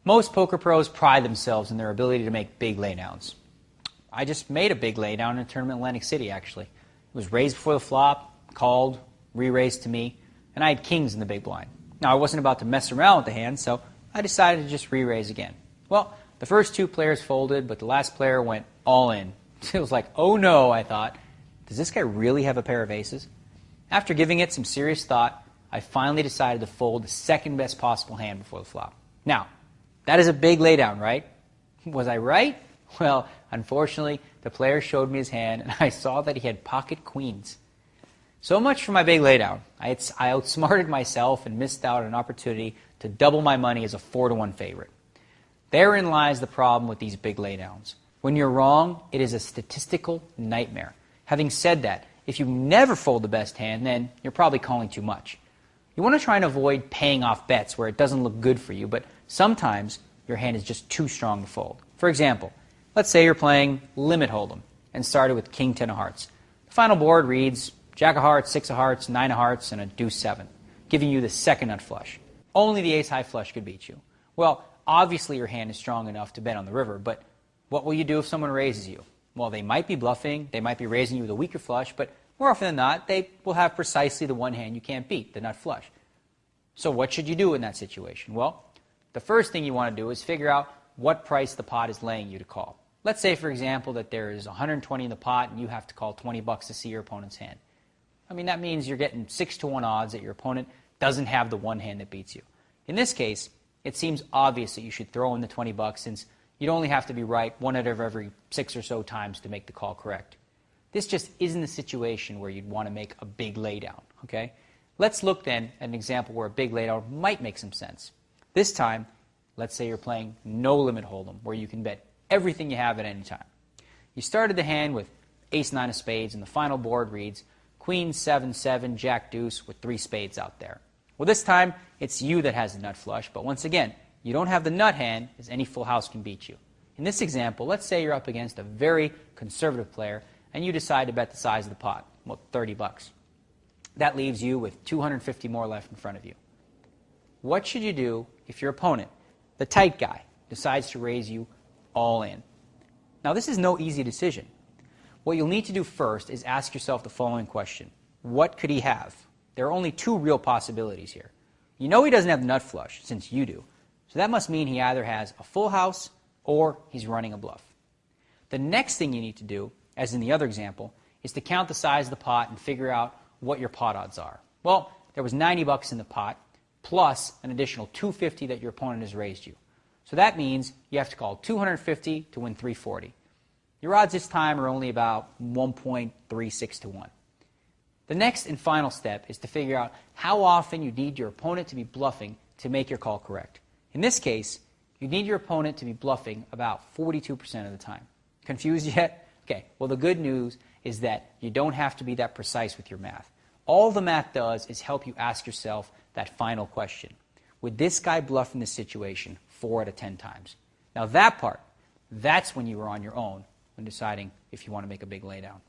Most poker pros pride themselves in their ability to make big laydowns. I just made a big laydown in a tournament in Atlantic City, actually. It was raised before the flop, called, re-raised to me, and I had kings in the big blind. Now, I wasn't about to mess around with the hand, so I decided to just re-raise again. Well, the first two players folded, but the last player went all in. It was like, oh no, I thought. Does this guy really have a pair of aces? After giving it some serious thought, I finally decided to fold the second best possible hand before the flop. Now, that is a big laydown, right? Was I right? Well, unfortunately, the player showed me his hand, and I saw that he had pocket queens. So much for my big laydown. I outsmarted myself and missed out on an opportunity to double my money as a 4-to-1 favorite. Therein lies the problem with these big laydowns. When you're wrong, it is a statistical nightmare. Having said that, if you never fold the best hand, then you're probably calling too much. You want to try and avoid paying off bets where it doesn't look good for you, but sometimes your hand is just too strong to fold. For example, let's say you're playing limit hold'em and started with king 10 of hearts. The final board reads jack of hearts, 6 of hearts, 9 of hearts, and a deuce 7, giving you the second nut flush. Only the ace high flush could beat you. Well, obviously your hand is strong enough to bet on the river, but what will you do if someone raises you? Well, they might be bluffing, they might be raising you with a weaker flush, but more often than not, they will have precisely the one hand you can't beat, the nut flush. So what should you do in that situation? Well, the first thing you want to do is figure out what price the pot is laying you to call. Let's say, for example, that there is 120 in the pot and you have to call 20 bucks to see your opponent's hand. I mean, that means you're getting 6-to-1 odds that your opponent doesn't have the one hand that beats you. In this case, it seems obvious that you should throw in the 20 bucks since you'd only have to be right one out of every 6 or so times to make the call correct. This just isn't a situation where you'd want to make a big laydown, okay? Let's look then at an example where a big laydown might make some sense. This time, let's say you're playing no limit hold'em, where you can bet everything you have at any time. You started the hand with ace 9 of spades, and the final board reads queen 7-7, jack deuce with 3 spades out there. Well, this time, it's you that has the nut flush, but once again, you don't have the nut hand, as any full house can beat you. In this example, let's say you're up against a very conservative player, and you decide to bet the size of the pot, well, 30 bucks. That leaves you with 250 more left in front of you. What should you do if your opponent, the tight guy, decides to raise you all in? Now, this is no easy decision. What you'll need to do first is ask yourself the following question. What could he have? There are only 2 real possibilities here. You know he doesn't have the nut flush, since you do. So that must mean he either has a full house or he's running a bluff. The next thing you need to do, as in the other example, is to count the size of the pot and figure out what your pot odds are. Well, there was 90 bucks in the pot, plus an additional 250 that your opponent has raised you. So that means you have to call 250 to win 340. Your odds this time are only about 1.36 to 1. The next and final step is to figure out how often you need your opponent to be bluffing to make your call correct. In this case, you need your opponent to be bluffing about 42% of the time. Confused yet? Okay, well, the good news is that you don't have to be that precise with your math. All the math does is help you ask yourself that final question. Would this guy bluff in this situation 4 out of 10 times? Now that part, that's when you are on your own when deciding if you want to make a big laydown.